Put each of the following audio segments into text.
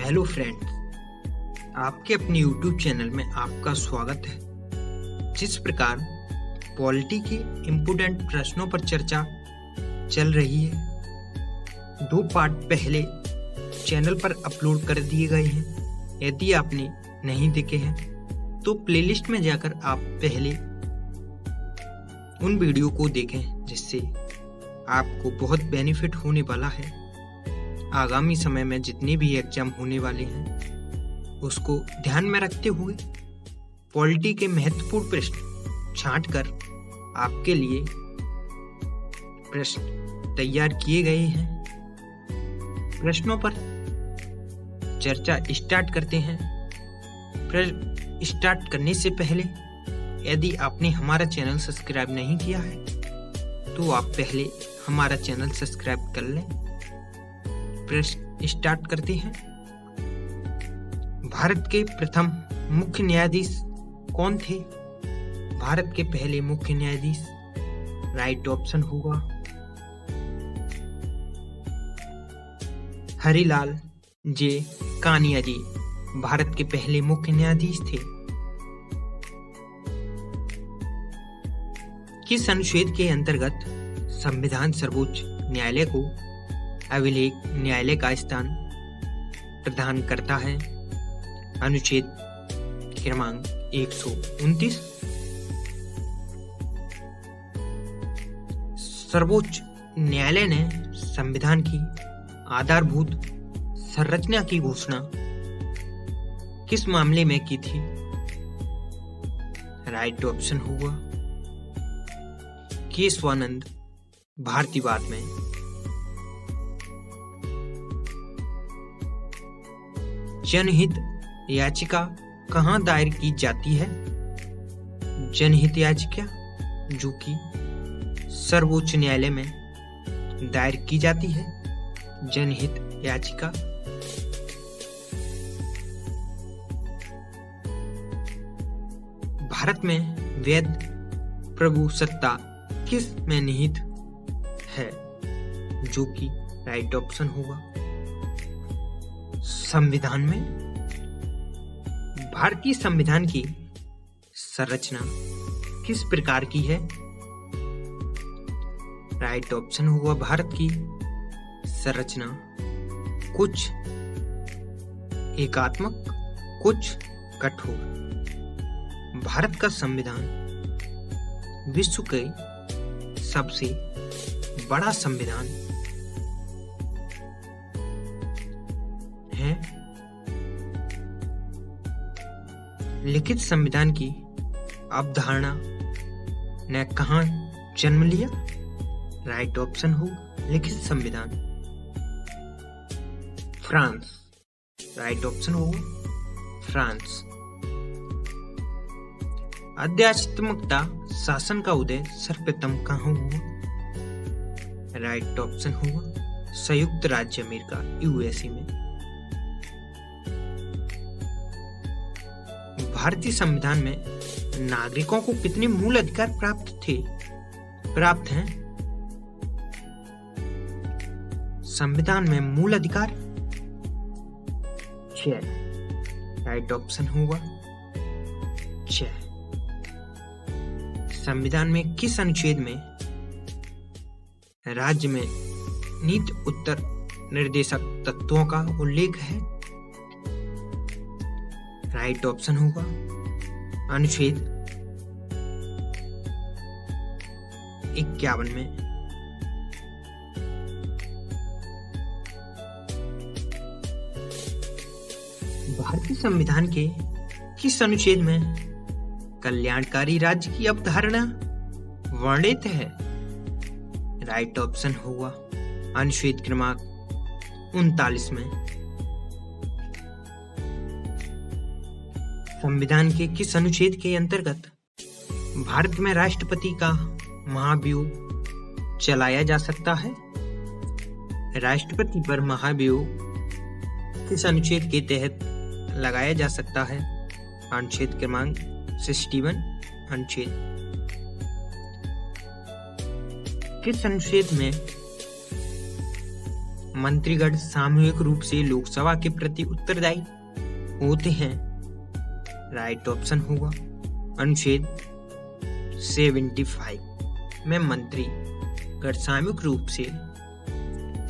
Hello friends, आपके अपने YouTube channel में आपका स्वागत है। जिस प्रकार पॉलिटी के इम्पोर्टेंट प्रश्नों पर चर्चा चल रही है, 2 पार्ट पहले चैनल पर अपलोड कर दिए गए हैं। यदि आपने नहीं देखे हैं तो प्लेलिस्ट में जाकर आप पहले उन वीडियो को देखें, जिससे आपको बहुत बेनिफिट होने वाला है। आगामी समय में जितने भी एग्जाम होने वाले हैं उसको ध्यान में रखते हुए पॉलिटी के महत्वपूर्ण प्रश्न छांटकर आपके लिए प्रश्न तैयार किए गए हैं। प्रश्नों पर चर्चा स्टार्ट करते हैं। स्टार्ट करने से पहले यदि आपने हमारा चैनल सब्सक्राइब नहीं किया है तो आप पहले हमारा चैनल सब्सक्राइब कर लें। प्रश्न स्टार्ट करते हैं। भारत के प्रथम मुख्य न्यायाधीश कौन थे? भारत के पहले मुख्य न्यायाधीश, राइट ऑप्शन होगा हरिलाल जे कानिया जी भारत के पहले मुख्य न्यायाधीश थे। किस अनुच्छेद के अंतर्गत संविधान सर्वोच्च न्यायालय को अभिलेख न्यायालय का स्थान प्रदान करता है? अनुच्छेद क्रमांक 129। सर्वोच्च न्यायालय ने संविधान की आधारभूत संरचना की घोषणा किस मामले में की थी? राइट ऑप्शन होगा केशवानंद भारतीवाद में। जनहित याचिका कहाँ दायर की जाती है? जनहित याचिका जो कि सर्वोच्च न्यायालय में दायर की जाती है। जनहित याचिका भारत में वैध प्रभुसत्ता किस में निहित है? जो कि राइट ऑप्शन होगा संविधान में। भारतीय संविधान की संरचना किस प्रकार की है? राइट ऑप्शन होगा भारत की संरचना कुछ एकात्मक, कुछ कठोर। भारत का संविधान विश्व के सबसे बड़ा संविधान है। लिखित संविधान की अवधारणा ने कहाँ जन्म लिया? राइट ऑप्शन हो लिखित संविधान फ्रांस। राइट ऑप्शन हो फ्रांस। आध्यात्मिकता शासन का उदय सर्वप्रथम कहाँ हुआ? राइट ऑप्शन होगा संयुक्त राज्य अमेरिका यूएसए में। भारतीय संविधान में नागरिकों को कितने मूल अधिकार प्राप्त हैं? संविधान में मूल अधिकार 6। राइट ऑप्शन होगा 6। संविधान में किस अनुच्छेद में राज्य में नीति उत्तर निर्देशक तत्वों का उल्लेख है? राइट ऑप्शन होगा अनुच्छेद 51 में। भारतीय संविधान के किस अनुच्छेद में कल्याणकारी राज्य की अवधारणा वर्णित है? राइट ऑप्शन होगा अनुच्छेद क्रमांक 39 में। संविधान के किस अनुच्छेद के अंतर्गत भारत में राष्ट्रपति का महाभियोग चलाया जा सकता है? राष्ट्रपति पर महाभियोग किस अनुच्छेद के तहत लगाया जा सकता है? अनुच्छेद क्रमांक 61। अनुच्छेद किस अनुच्छेद में मंत्रीगण सामूहिक रूप से लोकसभा के प्रति उत्तरदायी होते हैं? राइट ऑप्शन होगा अनुच्छेद 75 में मंत्रीगण सामूहिक रूप से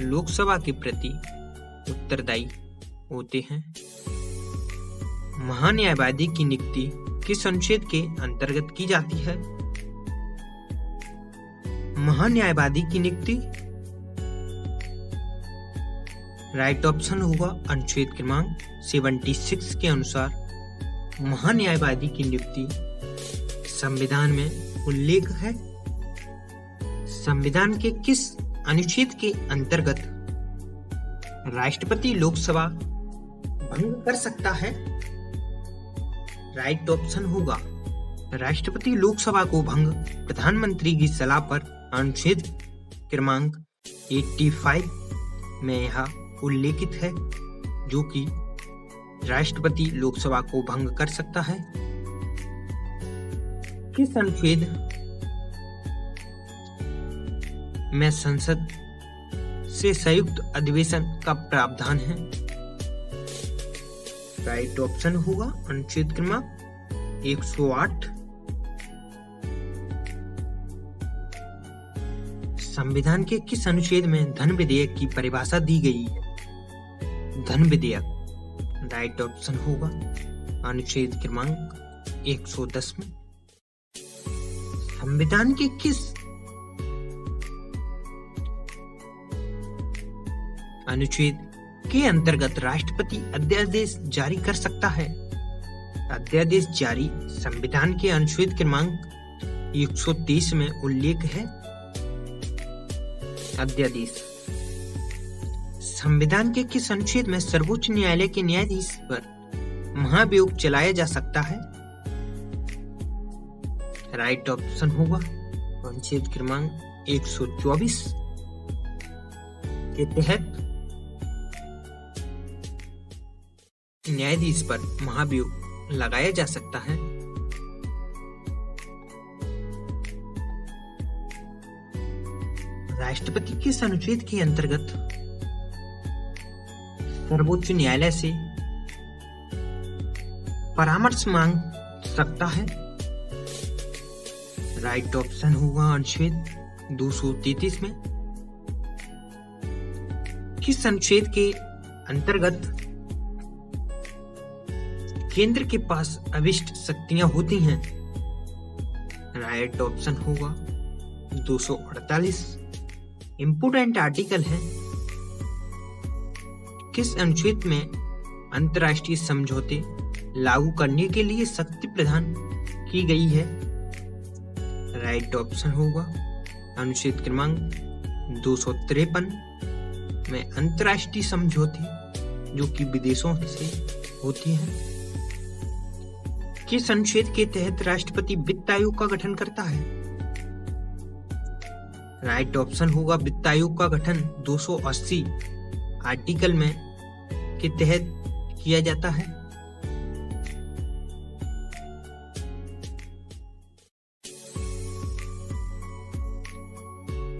लोकसभा के प्रति उत्तरदायी होते हैं। महान्यायवादी की नियुक्ति किस अनुच्छेद के अंतर्गत की जाती है? महान्यायवादी की नियुक्ति राइट ऑप्शन होगा अनुच्छेद क्रमांक 76 के अनुसार महान्यायवादी की नियुक्ति संविधान में उल्लेख है। संविधान के किस अनुच्छेद के अंतर्गत राष्ट्रपति लोकसभा भंग कर सकता है? राइट ऑप्शन होगा राष्ट्रपति लोकसभा को भंग प्रधानमंत्री की सलाह पर अनुच्छेद क्रमांक 85 में यह उल्लेखित है, जो कि राष्ट्रपति लोकसभा को भंग कर सकता है। किस अनुच्छेद में संसद से संयुक्त अधिवेशन का प्रावधान है? राइट ऑप्शन होगा अनुच्छेद क्रमांक 108। संविधान के किस अनुच्छेद में धन विधेयक की परिभाषा दी गई है? धन विधेयक राइट ऑप्शन होगा अनुच्छेद क्रमांक 110 में। संविधान के किस अनुच्छेद के अंतर्गत राष्ट्रपति अध्यादेश जारी कर सकता है? अध्यादेश जारी संविधान के अनुच्छेद क्रमांक 123 में उल्लेख है। अध्यादेश संविधान के किस अनुच्छेद में सर्वोच्च न्यायालय के न्यायाधीश पर महाभियोग चलाया जा सकता है? राइट ऑप्शन होगा अनुच्छेद क्रमांक 124 के तहत न्यायाधीश पर महाभियोग लगाया जा सकता है। राष्ट्रपति किस अनुच्छेद के अंतर्गत सर्वोच्च न्यायालय से परामर्श मांग सकता है? राइट ऑप्शन होगा अनुच्छेद 233 में। किस अनुच्छेद के अंतर्गत केंद्र के पास अविष्ट शक्तियां होती हैं? राइट ऑप्शन होगा 248। इंपोर्टेंट आर्टिकल है। किस अनुच्छेद में अंतर्राष्ट्रीय समझौते लागू करने के लिए शक्ति प्रदान की गई है? राइट ऑप्शन होगा अनुच्छेद क्रमांक 253 में अंतर्राष्ट्रीय समझौते जो कि विदेशों से होती हैं। किस अनुच्छेद के तहत राष्ट्रपति वित्त आयोग का गठन करता है? राइट ऑप्शन होगा वित्त आयोग का गठन 280 आर्टिकल में के तहत किया जाता है।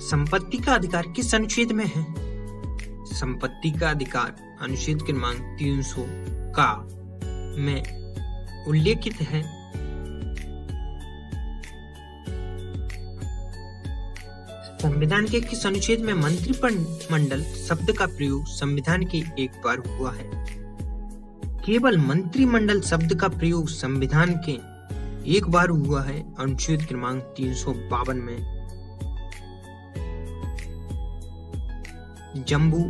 संपत्ति का अधिकार किस अनुच्छेद में है? संपत्ति का अधिकार अनुच्छेद क्रमांक 300 का में उल्लेखित है। संविधान के किस अनुच्छेद में मंत्रिमंडल शब्द का प्रयोग संविधान के एक बार हुआ है? केवल मंत्रिमंडल शब्द का प्रयोग संविधान के एक बार हुआ है, अनुच्छेद क्रमांक 352 में। जम्मू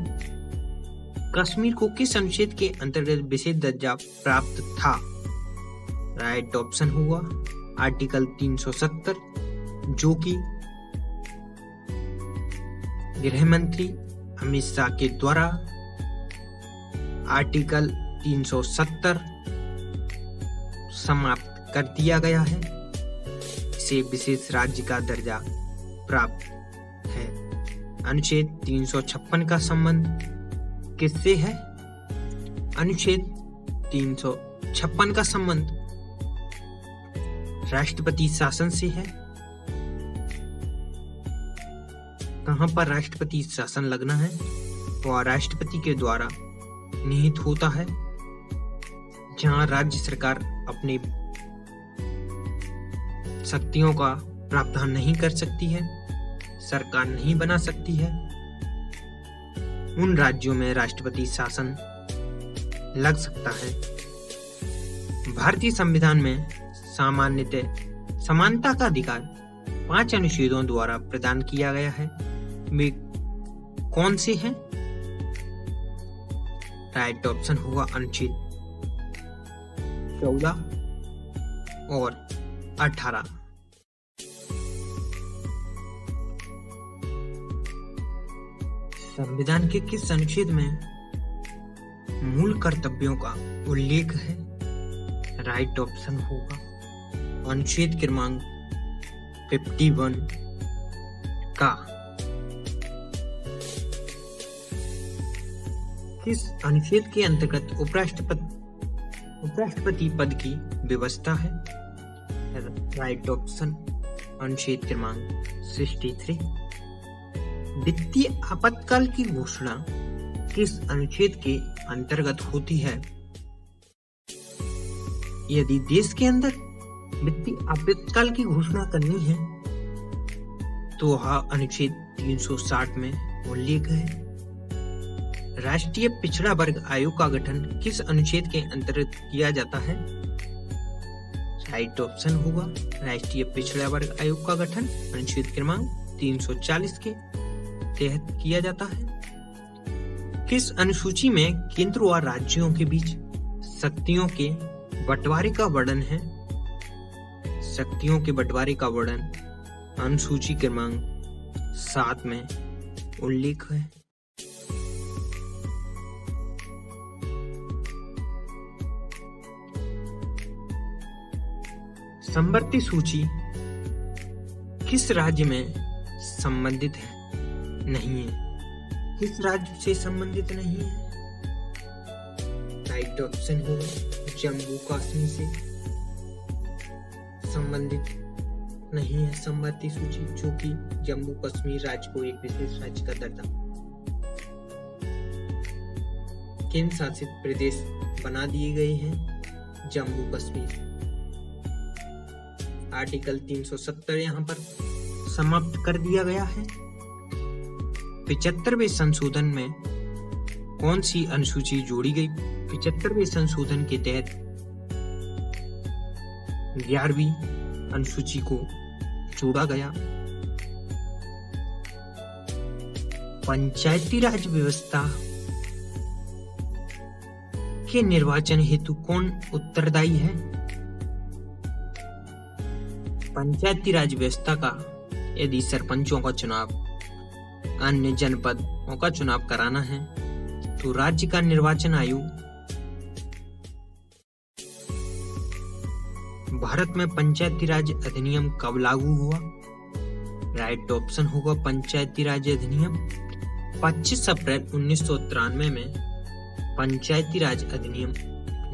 कश्मीर को किस अनुच्छेद के अंतर्गत विशेष दर्जा प्राप्त था? राइट ऑप्शन हुआ आर्टिकल 370, जो कि गृह मंत्री अमित शाह के द्वारा आर्टिकल 370 समाप्त कर दिया गया है। इसे विशेष राज्य का दर्जा प्राप्त है। अनुच्छेद 356 का संबंध किससे है? अनुच्छेद 356 का संबंध राष्ट्रपति शासन से है। कहां पर राष्ट्रपति शासन लगना है? वह राष्ट्रपति के द्वारा निहित होता है, जहां राज्य सरकार अपनी शक्तियों का प्रावधान नहीं कर सकती है, सरकार नहीं बना सकती है। उन राज्यों में राष्ट्रपति शासन लग सकता है। भारतीय संविधान में सामान्यतः समानता का अधिकार 5 अनुच्छेदों द्वारा प्रदान किया गया है। वे कौन से हैं? राइट ऑप्शन होगा अनुच्छेद 14 और 18। संविधान के किस अनुच्छेद में मूल कर्तव्यों का उल्लेख है? राइट ऑप्शन होगा अनुच्छेद क्रमांक 51 का। किस अनुच्छेद के अंतर्गत उपराष्ट्रपति पद की व्यवस्था है? राइट ऑप्शन अनुच्छेद क्रमांक 63। वित्तीय आपातकाल की घोषणा किस अनुच्छेद के अंतर्गत होती है? यदि देश के अंदर वित्तीय आपातकाल की घोषणा करनी है तो वह अनुच्छेद 360 में उल्लेख है। राष्ट्रीय पिछड़ा वर्ग आयोग का गठन किस अनुच्छेद के अंतर्गत किया जाता है? राइट ऑप्शन होगा राष्ट्रीय पिछड़ा वर्ग आयोग का गठन अनुच्छेद क्रमांक 340 के तहत किया जाता है। किस अनुसूची में केंद्र व राज्यों के बीच शक्तियों के बंटवारे का वर्णन है? शक्तियों के बंटवारे का वर्णन अनुसूची क्रमांक 7 में उल्लेख है। समवर्ती सूची किस राज्य में संबंधित है? नहीं है। किस राज्य से संबंधित नहीं है? राइट ऑप्शन होगा जम्मू कश्मीर से संबंधित नहीं है समवर्ती सूची, जो कि जम्मू कश्मीर राज्य को एक विशेष राज्य का दर्जा केंद्र शासित प्रदेश बना दिए गए हैं जम्मू कश्मीर। आर्टिकल 370 यहाँ पर समाप्त कर दिया गया है। 75वें संशोधन में कौन सी अनुसूची जोड़ी गई? 75वें संशोधन के तहत 11वीं अनुसूची को जोड़ा गया। पंचायती राज व्यवस्था के निर्वाचन हेतु कौन उत्तरदायी है? पंचायती राज व्यवस्था का यदि सरपंचों का चुनाव, अन्य जनपदों का चुनाव कराना है तो राज्य का निर्वाचन आयोग। भारत में पंचायती राज अधिनियम कब लागू हुआ? राइट ऑप्शन होगा पंचायती राज अधिनियम 25 अप्रैल 1993 में पंचायती राज अधिनियम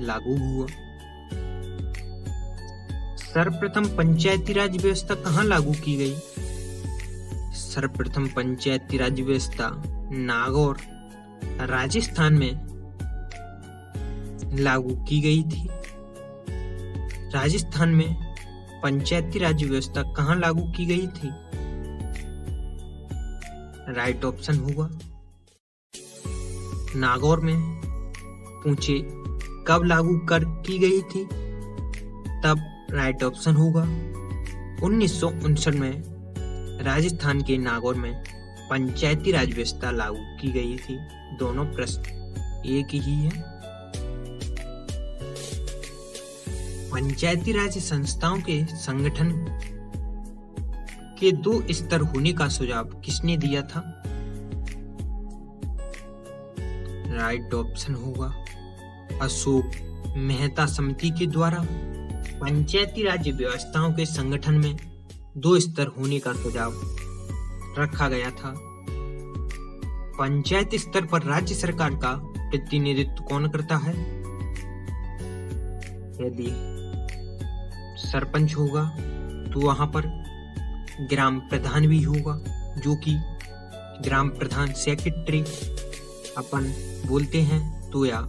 लागू हुआ। सर्वप्रथम पंचायती राज व्यवस्था कहाँ लागू की गई? सर्वप्रथम पंचायती राज व्यवस्था नागौर राजस्थान में लागू की गई थी। राजस्थान में पंचायती राज व्यवस्था कहाँ लागू की गई थी? राइट ऑप्शन होगा नागौर में। पूछे कब लागू कर की गई थी? तब राइट ऑप्शन होगा 1959 में राजस्थान के नागौर में पंचायती राज व्यवस्था लागू की गई थी। दोनों प्रश्न एक ही है। पंचायती राज संस्थाओं के संगठन के 2 स्तर होने का सुझाव किसने दिया था? राइट ऑप्शन होगा अशोक मेहता समिति के द्वारा पंचायती राज व्यवस्थाओं के संगठन में 2 स्तर होने का सुझाव रखा गया था। पंचायत स्तर पर राज्य सरकार का प्रतिनिधित्व कौन करता है? यदि सरपंच होगा तो वहां पर ग्राम प्रधान भी होगा, जो कि ग्राम प्रधान सेक्रेटरी अपन बोलते हैं तो या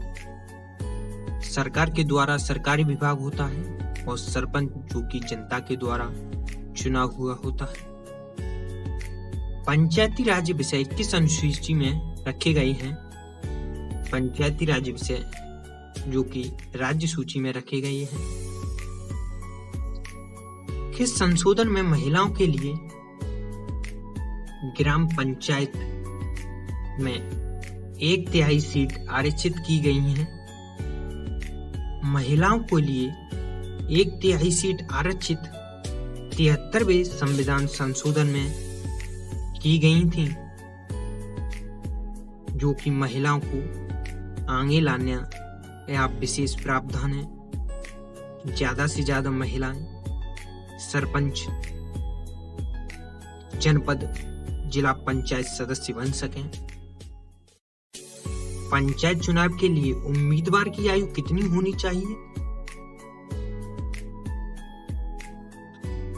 सरकार के द्वारा सरकारी विभाग होता है और सरपंच जो कि जनता के द्वारा चुना हुआ होता है। पंचायती राज विषय किस अनुसूची में रखे गए हैं? पंचायती राज विषय जो कि राज्य सूची में रखे गए हैं। किस संशोधन में महिलाओं के लिए ग्राम पंचायत में 1/3 सीट आरक्षित की गई हैं? महिलाओं के लिए 1/3 सीट आरक्षित 73वें संविधान संशोधन में की गई थी, जो कि महिलाओं को आगे लाने या विशेष प्रावधान है। ज्यादा से ज्यादा महिलाएं सरपंच, जनपद, जिला पंचायत सदस्य बन सकें। पंचायत चुनाव के लिए उम्मीदवार की आयु कितनी होनी चाहिए?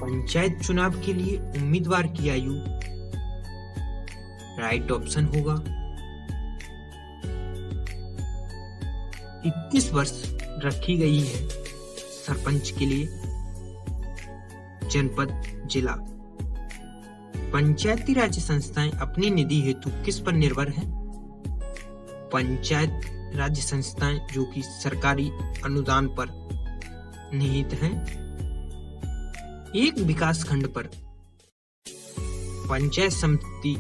पंचायत चुनाव के लिए उम्मीदवार की आयु राइट ऑप्शन होगा 21 वर्ष रखी गई है सरपंच के लिए, जनपद, जिला। पंचायती राज संस्थाएं अपनी निधि हेतु किस पर निर्भर हैं? पंचायत राज संस्थाएं जो कि सरकारी अनुदान पर निहित हैं। एक विकास खंड पर पंचायत समिति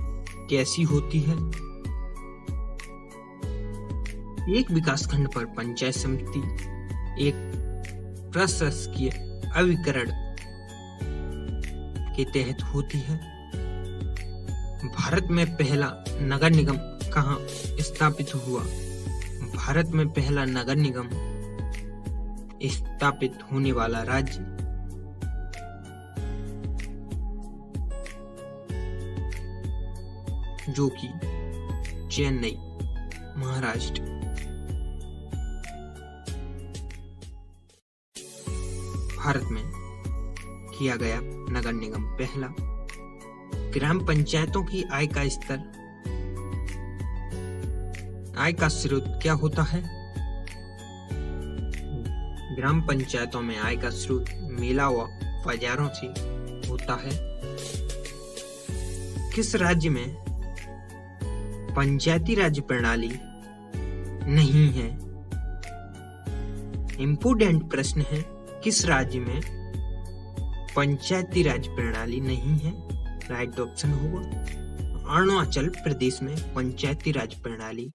कैसी होती है? एक विकास खंड पर पंचायत समिति एक प्रशासकीय अभिकरण के तहत होती है। भारत में पहला नगर निगम कहाँ स्थापित हुआ? भारत में पहला नगर निगम स्थापित होने वाला राज्य जो कि चेन्नई, महाराष्ट्र। भारत में किया गया नगर निगम पहला। ग्राम पंचायतों की आय का स्तर, आय का स्रोत क्या होता है? ग्राम पंचायतों में आय का स्रोत मेला व बाजारों से होता है। किस राज्य में पंचायती राज प्रणाली नहीं है? इम्पोर्टेंट प्रश्न है। किस राज्य में पंचायती राज प्रणाली नहीं है? राइट ऑप्शन होगा अरुणाचल प्रदेश में पंचायती राज प्रणाली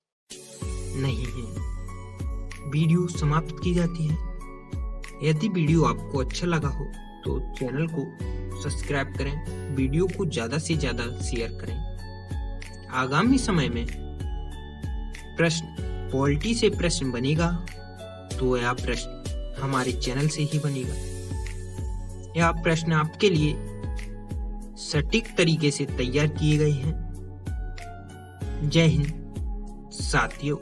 नहीं है। वीडियो समाप्त की जाती है। यदि वीडियो आपको अच्छा लगा हो तो चैनल को सब्सक्राइब करें, वीडियो को ज्यादा से ज्यादा शेयर करें। आगामी समय में प्रश्न पॉलिटी से प्रश्न बनेगा तो यह प्रश्न हमारे चैनल से ही बनेगा। यह प्रश्न आपके लिए सटीक तरीके से तैयार किए गए हैं। जय हिंद साथियों।